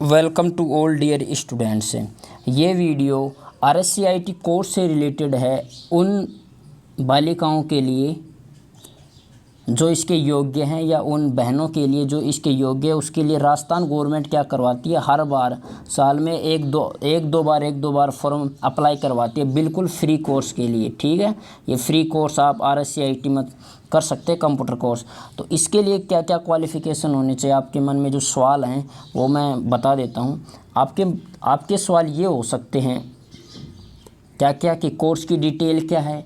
Welcome to all dear students. ये video RSCIT course से related है उन बालिकाओं के लिए जो इसके योग्य हैं या उन बहनों के लिए जो इसके योग्य है। उसके लिए राजस्थान गवर्नमेंट क्या करवाती है, हर बार साल में एक दो बार फॉर्म अप्लाई करवाती है, बिल्कुल फ्री कोर्स के लिए। ठीक है, ये फ्री कोर्स आप RSCIT में कर सकते हैं, कंप्यूटर कोर्स। तो इसके लिए क्या क्या क्वालिफ़िकेशन होनी चाहिए, आपके मन में जो सवाल हैं वो मैं बता देता हूँ। आपके सवाल ये हो सकते हैं क्या क्या कि कोर्स की डिटेल क्या है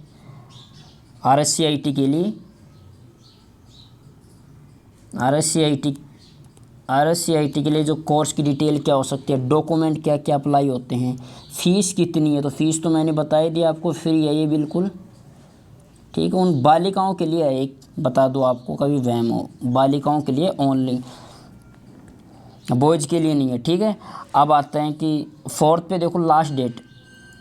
RSCIT के लिए, RSCIT के लिए जो कोर्स की डिटेल क्या हो सकती है, डॉक्यूमेंट क्या क्या अप्लाई होते हैं, फ़ीस कितनी है। तो फ़ीस तो मैंने बता ही दिया आपको, फ्री है ये बिल्कुल। ठीक है, उन बालिकाओं के लिए है, एक बता दो आपको, कभी वहम हो, बालिकाओं के लिए ओनली, बॉयज़ के लिए नहीं है। ठीक है, अब आते हैं कि 4 पे देखो लास्ट डेट।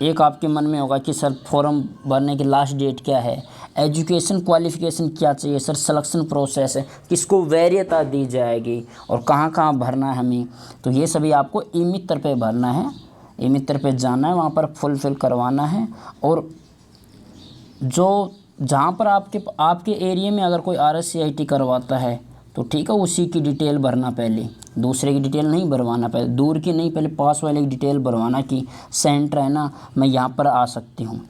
एक आपके मन में होगा कि सर फॉर्म भरने की लास्ट डेट क्या है, एजुकेशन क्वालिफ़िकेशन क्या चाहिए सर, सिलेक्शन प्रोसेस है, किसको वरीयता दी जाएगी और कहाँ कहाँ भरना है हमें। तो ये सभी आपको ई-मित्र पे भरना है, ई-मित्र पे जाना है, वहाँ पर फुलफ़िल करवाना है। और जो जहाँ पर आपके एरिया में अगर कोई RSCIT करवाता है तो ठीक है, उसी की डिटेल भरना, पहले दूसरे की डिटेल नहीं भरवाना, पहले दूर की नहीं, पहले पास वाले की डिटेल भरवाना कि सेंटर है ना, मैं यहाँ पर आ सकती हूँ।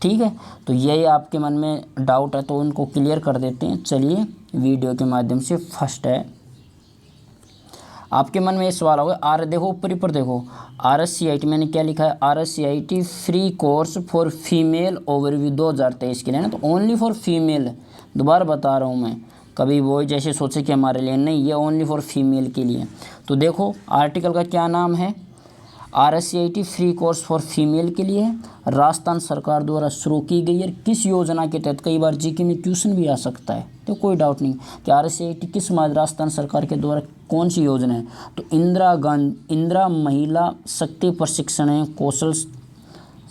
ठीक है, तो यही आपके मन में डाउट है तो उनको क्लियर कर देते हैं। चलिए वीडियो के माध्यम से। फर्स्ट है, आपके मन में ये सवाल होगा, देखो ऊपर देखो RSCIT मैंने क्या लिखा है, RSCIT free course for female overview 2023 के लिए ना, तो ओनली फॉर फीमेल। दोबारा बता रहा हूँ मैं, कभी वो जैसे सोचे कि हमारे लिए नहीं, ये ओनली फॉर फीमेल के लिए। तो देखो आर्टिकल का क्या नाम है, RSCIT free course for female के लिए है, राजस्थान सरकार द्वारा शुरू की गई है। किस योजना के तहत, कई बार जीके में क्वेश्चन भी आ सकता है, तो कोई डाउट नहीं कि RSCIT किस राजस्थान सरकार के द्वारा कौन सी योजना है। तो इंदिरा महिला शक्ति प्रशिक्षण एवं कौशल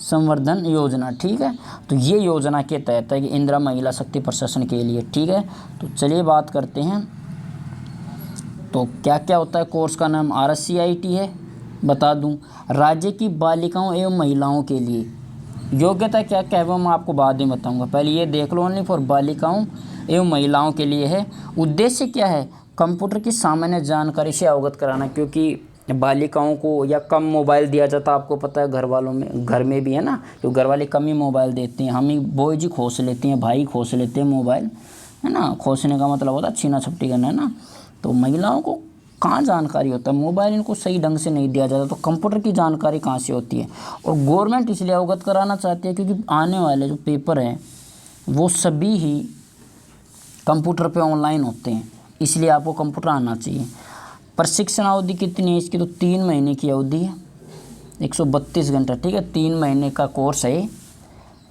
संवर्धन योजना। ठीक है, तो ये योजना के तहत है कि इंदिरा महिला शक्ति प्रशिक्षण के लिए। ठीक है, तो चलिए बात करते हैं। तो क्या क्या होता है, कोर्स का नाम RSCIT है, बता दूं। राज्य की बालिकाओं एवं महिलाओं के लिए योग्यता क्या क्या है वो मैं आपको बाद में बताऊंगा, पहले ये देख लो। ओनली फॉर बालिकाओं एवं महिलाओं के लिए है। उद्देश्य क्या है, कंप्यूटर की सामान्य जानकारी से अवगत कराना, क्योंकि बालिकाओं को या कम मोबाइल दिया जाता है, आपको पता है, घर में भी है ना, तो घर वाले कम ही मोबाइल देते हैं, हम ही बॉयज ही खोस लेते हैं, भाई खोस लेते हैं मोबाइल, है ना। खोसने का मतलब होता है छीना झपटी करना, है ना। तो महिलाओं को कहाँ जानकारी होता है, मोबाइल इनको सही ढंग से नहीं दिया जाता, तो कंप्यूटर की जानकारी कहाँ से होती है। और गवर्नमेंट इसलिए अवगत कराना चाहती है क्योंकि आने वाले जो पेपर हैं वो सभी ही कंप्यूटर पे ऑनलाइन होते हैं, इसलिए आपको कंप्यूटर आना चाहिए। प्रशिक्षण अवधि कितनी है इसकी, तो 3 महीने की अवधि है, 132 घंटा। ठीक है, 3 महीने का कोर्स है,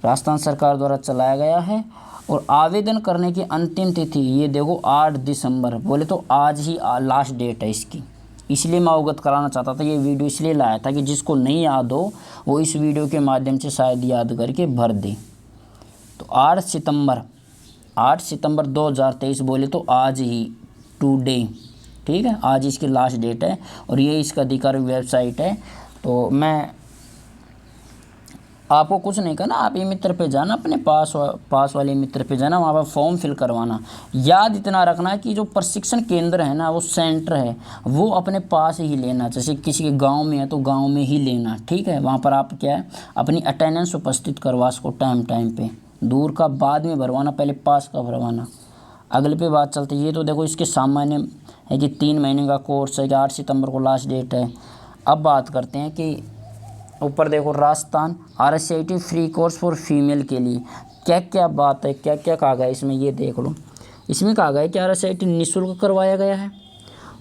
राजस्थान सरकार द्वारा चलाया गया है। और आवेदन करने की अंतिम तिथि ये देखो 8 दिसंबर, बोले तो आज ही लास्ट डेट है इसकी, इसलिए मैं अवगत कराना चाहता था। ये वीडियो इसलिए लाया था कि जिसको नहीं याद हो वो इस वीडियो के माध्यम से शायद याद करके भर दे। तो 8 सितंबर 2023, बोले तो आज ही, टुडे। ठीक है, आज इसकी लास्ट डेट है और ये इसका अधिकारी वेबसाइट है। तो मैं आपको कुछ नहीं करना, आप ई-मित्र पे जाना, अपने पास वाले मित्र पे जाना, वहाँ पर फॉर्म फिल करवाना। याद इतना रखना है कि जो प्रशिक्षण केंद्र है ना, वो सेंटर है, वो अपने पास ही लेना। जैसे किसी के गांव में है तो गांव में ही लेना। ठीक है, वहाँ पर आप क्या है, अपनी अटेंडेंस उपस्थित करवा सको टाइम पे। दूर का बाद में भरवाना, पहले पास का भरवाना। अगले पे बात चलती है। ये तो देखो इसके सामान्य है कि 3 महीने का कोर्स है, कि 8 सितंबर को लास्ट डेट है। अब बात करते हैं कि ऊपर देखो, Rajasthan RSCIT free course for female के लिए क्या क्या बात है, क्या क्या कहा गया है इसमें, ये देख लो। इसमें कहा गया है कि RSCIT निःशुल्क करवाया गया है,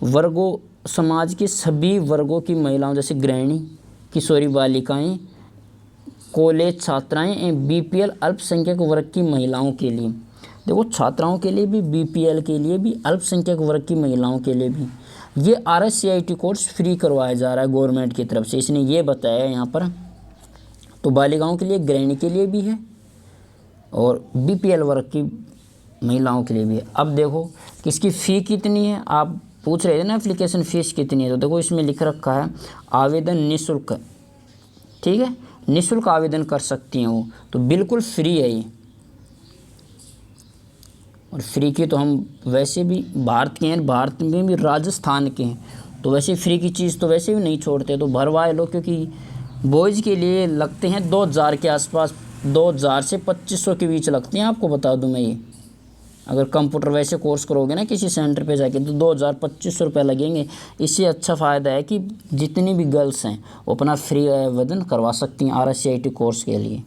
वर्गों, समाज के सभी वर्गों की महिलाओं जैसे गृहिणी, किशोरी बालिकाएं, कॉलेज छात्राएं एवं BPL अल्पसंख्यक वर्ग की महिलाओं के लिए। देखो छात्राओं के लिए भी, BPL के लिए भी, अल्पसंख्यक वर्ग की महिलाओं के लिए भी ये RSCIT कोर्स फ्री करवाया जा रहा है गवर्नमेंट की तरफ से, इसने ये बताया यहाँ पर। तो बालिकाओं के लिए, गृहिणी के लिए भी है और BPL वर्ग की महिलाओं के लिए भी है। अब देखो कि इसकी फ़ी कितनी है, आप पूछ रहे थे ना एप्लीकेशन फ़ीस कितनी है, तो देखो इसमें लिख रखा है आवेदन निःशुल्क, ठीक है, निःशुल्क आवेदन कर सकती हैं वो, तो बिल्कुल फ्री है ये। और फ्री की तो हम वैसे भी भारत के हैं, भारत में भी राजस्थान के हैं, तो वैसे फ्री की चीज़ तो वैसे भी नहीं छोड़ते, तो भरवाए लो, क्योंकि बॉयज़ के लिए लगते हैं 2000 के आसपास, 2000 से 2500 के बीच लगती हैं, आपको बता दूं मैं ये। अगर कंप्यूटर वैसे कोर्स करोगे ना किसी सेंटर पे जाके, तो 2000-2500 रुपये लगेंगे। इससे अच्छा फ़ायदा है कि जितनी भी गर्ल्स हैं वो अपना फ्री आवेदन करवा सकती हैं RSCIT कोर्स के लिए।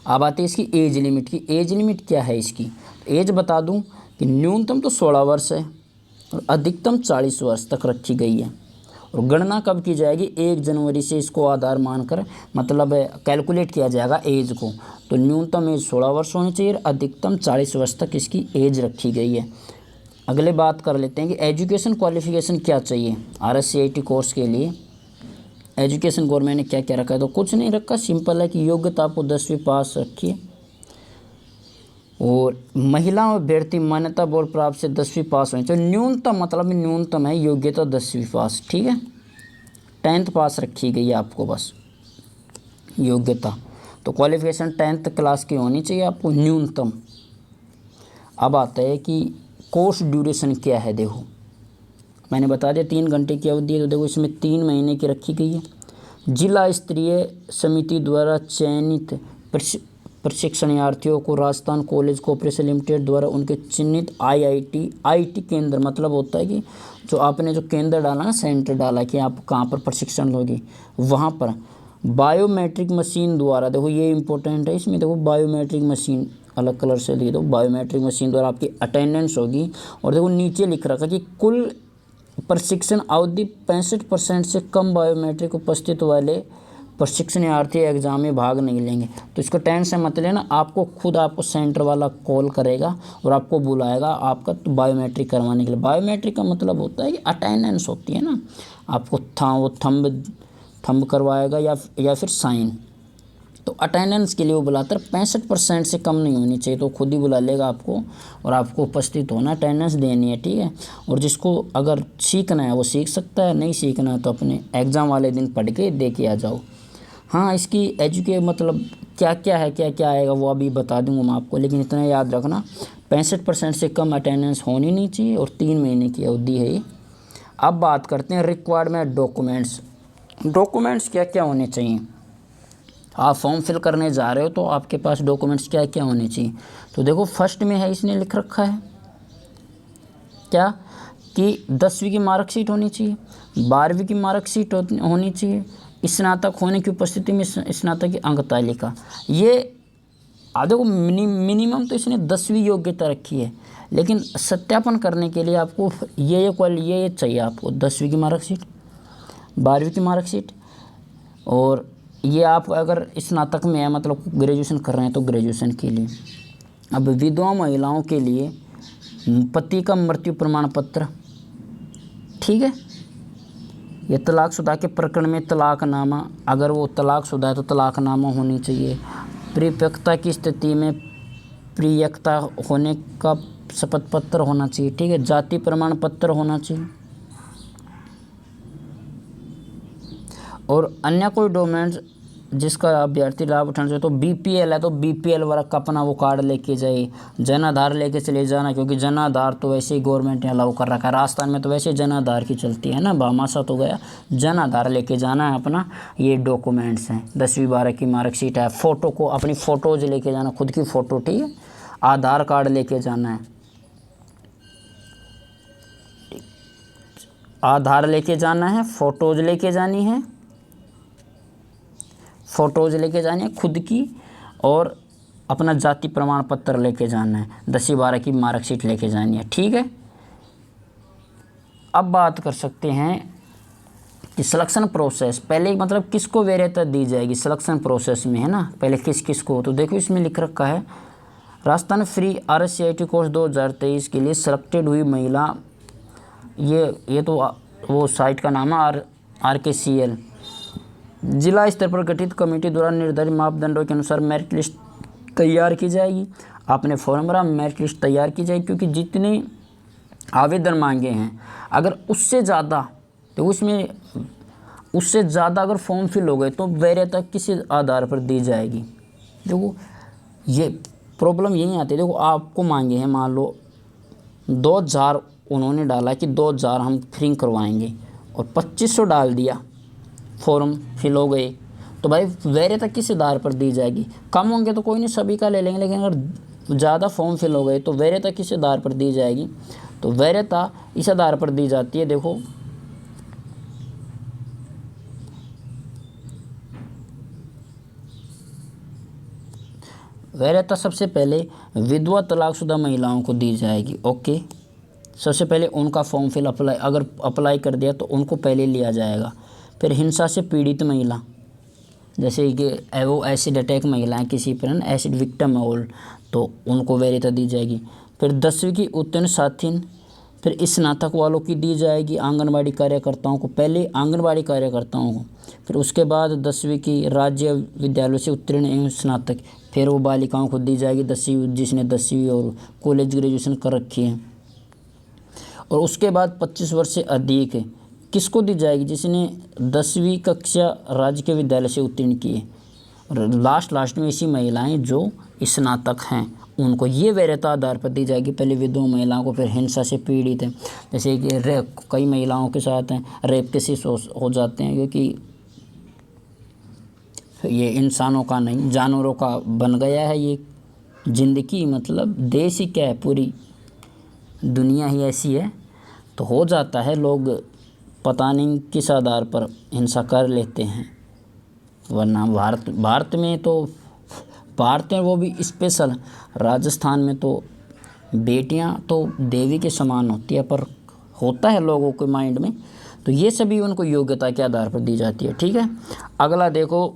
अब आते हैं इसकी एज लिमिट की। एज लिमिट क्या है इसकी? एज बता दूं कि न्यूनतम तो 16 वर्ष है और अधिकतम 40 वर्ष तक रखी गई है। और गणना कब की जाएगी? 1 जनवरी से इसको आधार मानकर मतलब कैलकुलेट किया जाएगा एज को। तो न्यूनतम एज 16 वर्ष होनी चाहिए और अधिकतम 40 वर्ष तक इसकी एज रखी गई है। अगले बात कर लेते हैं कि एजुकेशन क्वालिफिकेशन क्या चाहिए RSCIT कोर्स के लिए। एजुकेशन गवर्नमेंट ने क्या क्या रखा है? तो कुछ नहीं रखा, सिंपल है कि योग्यता आपको 10वीं पास रखिए और महिला और अभ्यर्थी मान्यता बोर्ड प्राप्त से 10वीं पास होनी चाहिए। न्यूनतम मतलब न्यूनतम है योग्यता 10वीं पास, ठीक है, 10th पास रखी गई है आपको बस योग्यता। तो क्वालिफिकेशन 10th क्लास की होनी चाहिए आपको न्यूनतम। अब आता है कि कोर्स ड्यूरेशन क्या है। देखो मैंने बता दिया 3 घंटे की अवधि है, तो देखो इसमें 3 महीने की रखी गई है। जिला स्तरीय समिति द्वारा चयनित प्रशिक्षणार्थियों को राजस्थान कॉलेज कोऑपरेशन लिमिटेड द्वारा उनके चिन्हित IIT केंद्र, मतलब होता है कि जो आपने जो केंद्र डाला ना, सेंटर डाला कि आप कहाँ पर प्रशिक्षण लोगे, वहाँ पर बायोमेट्रिक मशीन द्वारा, देखो ये इंपॉर्टेंट है इसमें, देखो बायोमेट्रिक मशीन अलग कलर से लिख दो, बायोमेट्रिक मशीन द्वारा आपकी अटेंडेंस होगी। और देखो नीचे लिख रखा कि कुल प्रशिक्षण अवधि 65% से कम बायोमेट्रिक उपस्थित वाले प्रशिक्षणार्थी एग्जाम में भाग नहीं लेंगे। तो इसको टेंशन मत लेना, आपको खुद आपको सेंटर वाला कॉल करेगा और आपको बुलाएगा आपका तो बायोमेट्रिक करवाने के लिए। बायोमेट्रिक का मतलब होता है कि अटेंडेंस होती है ना, आपको वो थंब करवाएगा या फिर साइन। तो अटेंडेंस के लिए वो बुलाता है, 65% से कम नहीं होनी चाहिए, तो खुद ही बुला लेगा आपको और आपको उपस्थित होना, अटेंडेंस देनी है, ठीक है। और जिसको अगर सीखना है वो सीख सकता है, नहीं सीखना है तो अपने एग्ज़ाम वाले दिन पढ़ के दे के आ जाओ। हाँ, इसकी मतलब क्या क्या है, क्या क्या आएगा वो अभी बता दूंगा मैं आपको, लेकिन इतना याद रखना 65% से कम अटेंडेंस होनी नहीं चाहिए और 3 महीने की अवधि है ये। अब बात करते हैं रिक्वायरमेंट डॉक्यूमेंट्स। डॉक्यूमेंट्स क्या क्या होने चाहिए? आप फॉर्म फिल करने जा रहे हो तो आपके पास डॉक्यूमेंट्स क्या क्या होने चाहिए? तो देखो फर्स्ट में है, इसने लिख रखा है क्या कि 10वीं की मार्कशीट होनी चाहिए, 12वीं की मार्कशीट होनी चाहिए, स्नातक होने की उपस्थिति में स्नातक की अंक तालिका। ये देखो मिनिमम तो इसने 10वीं योग्यता रखी है, लेकिन सत्यापन करने के लिए आपको ये चाहिए आपको 10वीं की मार्कशीट, 12वीं की मार्कशीट, और ये आप अगर स्नातक में है मतलब ग्रेजुएशन कर रहे हैं तो ग्रेजुएशन के लिए। अब विधवा महिलाओं के लिए पति का मृत्यु प्रमाण पत्र, ठीक है, ये तलाकशुदा के प्रकरण में तलाकनामा, अगर वो तलाकशुदा है तो तलाकनामा होनी चाहिए। परिपक्वता की स्थिति में प्रियकता होने का शपथ पत्र होना चाहिए, ठीक है। जाति प्रमाण पत्र होना चाहिए और अन्य कोई डॉक्यूमेंट्स जिसका अभ्यर्थी लाभ उठाना चाहिए। तो BPL है तो BPL वर्ग का अपना वो कार्ड लेके जाए, जन आधार लेके चले जाना, क्योंकि जन आधार तो वैसे ही गवर्नमेंट ने अलाउ कर रखा है। राजस्थान में तो वैसे जन आधार की चलती है ना, भामाशाह तो गया, जन आधार लेके जाना है अपना। ये डॉक्यूमेंट्स हैं, 10वीं 12 की मार्कशीट है, फ़ोटो को अपनी फ़ोटोज़ लेके जाना, खुद की फ़ोटो, ठीक है, आधार कार्ड लेके जाना है, आधार लेके जाना है, फ़ोटोज़ लेके जानी है, फ़ोटोज़ लेके जानी है खुद की, और अपना जाति प्रमाण पत्र लेके जाना है, 10वीं 12 की मार्कशीट लेके जानी है, ठीक है। अब बात कर सकते हैं कि सिलेक्शन प्रोसेस, पहले मतलब किसको वरीयता दी जाएगी सिलेक्शन प्रोसेस में, है ना, पहले किस को। तो देखो इसमें लिख रखा है राजस्थान फ्री RSCIT कोर्स 2023 के लिए सिलेक्टेड हुई महिला, ये तो वो साइट का नाम है RKCL, जिला स्तर पर गठित कमेटी द्वारा निर्धारित मापदंडों के अनुसार मेरिट लिस्ट तैयार की जाएगी। आपने फॉर्म भरा, मेरिट लिस्ट तैयार की जाएगी, क्योंकि जितने आवेदन मांगे हैं, अगर उससे ज़्यादा तो उसमें उससे ज़्यादा अगर फॉर्म फिल हो गए तो वैधता किस आधार पर दी जाएगी। देखो ये प्रॉब्लम यही आती है। देखो आपको मांगे हैं, मान लो 2000 उन्होंने डाला कि 2000 हम फ्री करवाएंगे और 2500 डाल दिया, फॉर्म फिल हो गए, तो भाई वैधता किस आधार पर दी जाएगी। कम होंगे तो कोई नहीं, सभी का ले लेंगे, लेकिन अगर ज़्यादा फॉर्म फिल हो गए तो वैधता किस आधार पर दी जाएगी। तो वैधता इस आधार पर दी जाती है। देखो वैधता सबसे पहले विधवा तलाकशुदा महिलाओं को दी जाएगी। ओके, सबसे पहले उनका फॉर्म फिल अगर अप्लाई कर दिया तो उनको पहले लिया जाएगा। फिर हिंसा से पीड़ित महिला, जैसे कि वो एसिड अटैक महिलाएं किसी पर एसिड विक्टिम है तो उनको वैधता दी जाएगी। फिर 10वीं की उत्तीर्ण छात्र, फिर स्नातक वालों की दी जाएगी। आंगनबाड़ी कार्यकर्ताओं को, पहले आंगनबाड़ी कार्यकर्ताओं को, फिर उसके बाद 10वीं की राज्य विद्यालयों से उत्तीर्ण एवं स्नातक, फिर वो बालिकाओं को दी जाएगी 10वीं, जिसने 10वीं और कॉलेज ग्रेजुएशन कर रखी है। और उसके बाद 25 वर्ष से अधिक किसको दी जाएगी, जिसने 10वीं कक्षा राज्य के विद्यालय से उत्तीर्ण की है। और लास्ट में ऐसी महिलाएं जो स्नातक हैं उनको ये वैधता आधार पर दी जाएगी। पहले विधवा महिलाओं को, फिर हिंसा से पीड़ित है, जैसे कि रेप, कई महिलाओं के साथ हैं रेप केसेस हो जाते हैं, क्योंकि ये इंसानों का नहीं जानवरों का बन गया है ये ज़िंदगी। मतलब देश ही क्या है, पूरी दुनिया ही ऐसी है, तो हो जाता है। लोग पता नहीं किस आधार पर हिंसा कर लेते हैं। वरना भारत में तो, भारत में वो भी स्पेशल, राजस्थान में तो बेटियां तो देवी के समान होती है, पर होता है लोगों के माइंड में, तो ये सभी उनको योग्यता के आधार पर दी जाती है। ठीक है, अगला देखो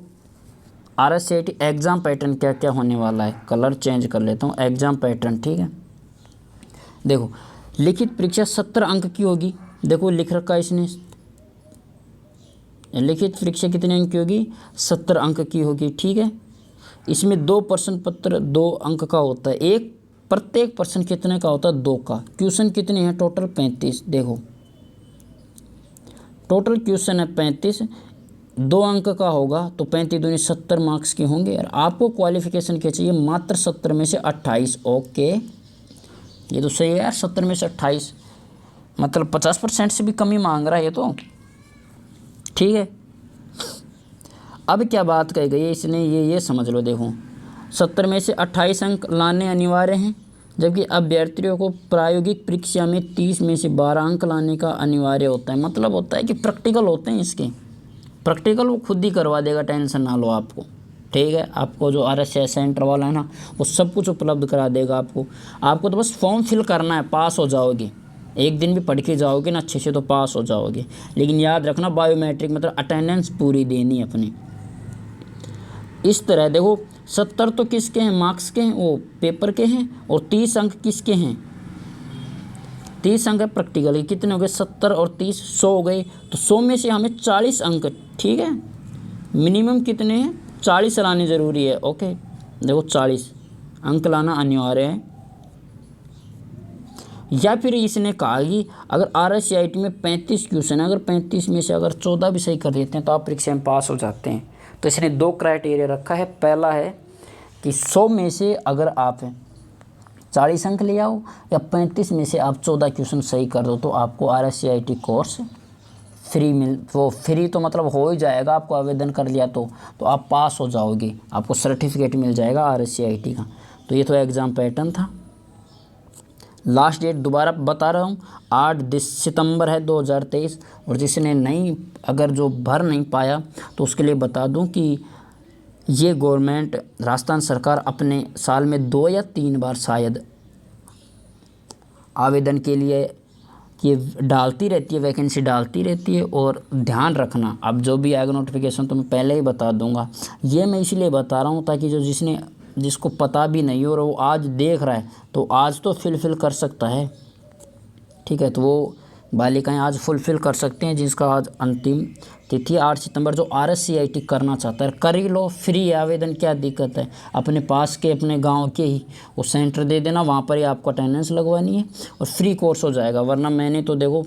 RSCIT एग्ज़ाम पैटर्न क्या क्या होने वाला है। कलर चेंज कर लेता हूँ, एग्ज़ाम पैटर्न। ठीक है, देखो लिखित परीक्षा 70 अंक की होगी। देखो लिख रखा है इसने, लिखित परीक्षा कितने अंक की होगी, 70 अंक की होगी। ठीक है, इसमें 2 प्रश्न पत्र 2 अंक का होता है, एक प्रत्येक प्रश्न कितने का होता है, 2 का। क्वेश्चन कितने हैं, टोटल 35। देखो टोटल क्वेश्चन है 35, 2 अंक का होगा तो 35 दूनी 70 मार्क्स के होंगे। और आपको क्वालिफिकेशन क्या चाहिए, मात्र 70 में से 28। ओके, ये तो सही है यार, 70 में से 28 मतलब 50% से भी कम ही मांग रहा है ये तो। ठीक है, अब क्या बात कही गई है इसने, ये समझ लो। देखो 70 में से 28 अंक लाने अनिवार्य हैं, जबकि अभ्यर्थियों को प्रायोगिक परीक्षा में 30 में से 12 अंक लाने का अनिवार्य होता है। मतलब होता है कि प्रैक्टिकल होते हैं इसके, प्रैक्टिकल वो खुद ही करवा देगा, टेंशन ना लो आपको। ठीक है, आपको जो RSCI सेंटर वाला है ना, वो सब कुछ उपलब्ध करा देगा आपको तो बस फॉर्म फिल करना है, पास हो जाओगे। एक दिन भी पढ़ के जाओगे ना अच्छे से तो पास हो जाओगे। लेकिन याद रखना बायोमेट्रिक मतलब अटेंडेंस पूरी देनी अपनी। इस तरह देखो 70 तो किसके हैं, मार्क्स के हैं, वो पेपर के हैं, और 30 अंक किसके हैं, 30 अंक है प्रैक्टिकल के। कितने हो गए, 70 और 30, 100 हो गए। तो 100 में से हमें 40 अंक, ठीक है, मिनिमम कितने हैं, 40 लाने ज़रूरी है। ओके, देखो 40 अंक लाना अनिवार्य है। या फिर इसने कहा कि अगर RSCIT में 35 क्वेश्चन है, अगर 35 में से अगर 14 भी सही कर देते हैं तो आप परीक्षा में पास हो जाते हैं। तो इसने 2 क्राइटेरिया रखा है। पहला है कि 100 में से अगर आप 40 अंक ले आओ, या 35 में से आप 14 क्वेश्चन सही कर दो, तो आपको RSCIT कोर्स फ्री तो मतलब हो ही जाएगा। आपको आवेदन कर लिया तो आप पास हो जाओगे, आपको सर्टिफिकेट मिल जाएगा RSCIT का। तो ये तो एग्ज़ाम पैटर्न था। लास्ट डेट दोबारा बता रहा हूँ, 8 सितंबर है 2023। और जिसने नहीं, अगर जो भर नहीं पाया तो उसके लिए बता दूँ कि ये गवर्नमेंट राजस्थान सरकार अपने साल में 2 या 3 बार शायद आवेदन के लिए ये डालती रहती है, वैकेंसी डालती रहती है। और ध्यान रखना, अब जो भी आएगा नोटिफिकेशन तो मैं पहले ही बता दूंगा। ये मैं इसलिए बता रहा हूँ ताकि जिसको पता भी नहीं हो और वो आज देख रहा है तो आज तो फिल कर सकता है। ठीक है, तो वो बालिकाएं आज फुलफ़िल कर सकते हैं, जिसका आज अंतिम तिथि 8 सितंबर। जो RSCIT करना चाहता है कर ही लो, फ्री है आवेदन, क्या दिक्कत है। अपने पास के अपने गांव के ही वो सेंटर दे देना, वहाँ पर ही आपको अटेंडेंस लगवानी है और फ्री कोर्स हो जाएगा। वरना मैंने तो देखो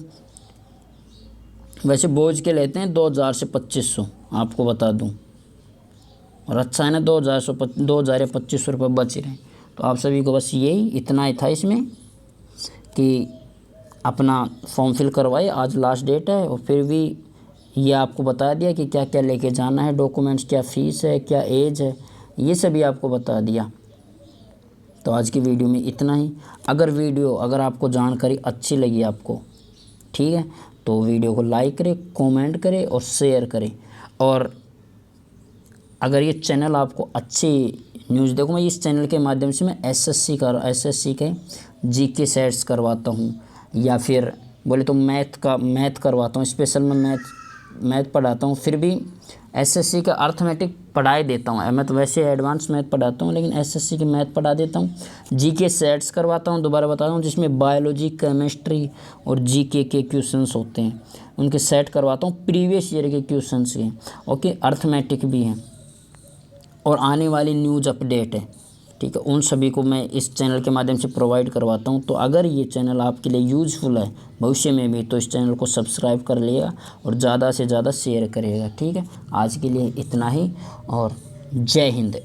वैसे बोझ के लेते हैं 2000 से 2500, आपको बता दूँ। और अच्छा है ना, 2000 या 2500 रुपये बच रहे हैं। तो आप सभी को बस यही इतना ही था इसमें कि अपना फॉर्म फिल करवाए, आज लास्ट डेट है। और फिर भी ये आपको बता दिया कि क्या क्या लेके जाना है, डॉक्यूमेंट्स, क्या फ़ीस है, क्या एज है, ये सभी आपको बता दिया। तो आज की वीडियो में इतना ही। अगर आपको जानकारी अच्छी लगी आपको, ठीक है, तो वीडियो को लाइक करें, कमेंट करें और शेयर करें। और अगर ये चैनल आपको अच्छी न्यूज़, देखो मैं इस चैनल के माध्यम से मैं एसएससी के जीके सेट्स करवाता हूँ, या फिर बोले तो मैथ करवाता हूँ। स्पेशल में मैथ पढ़ाता हूँ, फिर भी एसएससी का अर्थमेटिक पढ़ाई देता हूँ। मैं तो वैसे एडवांस मैथ पढ़ाता हूँ, लेकिन एसएससी की मैथ पढ़ा देता हूँ। जीके सेट्स करवाता हूँ, दोबारा बता रहा हूँ, जिसमें बायोलॉजी, केमिस्ट्री और जीके के क्वेश्चंस होते हैं, उनके सेट करवाता हूँ, प्रीवियस ईयर के क्वेश्चंस के। ओके, अर्थमेटिक भी हैं और आने वाली न्यूज़ अपडेट है, ठीक है, उन सभी को मैं इस चैनल के माध्यम से प्रोवाइड करवाता हूं। तो अगर ये चैनल आपके लिए यूज़फुल है भविष्य में भी, तो इस चैनल को सब्सक्राइब कर लिएगा और ज़्यादा से ज़्यादा शेयर करिएगा, ठीक है। आज के लिए इतना ही और जय हिंद।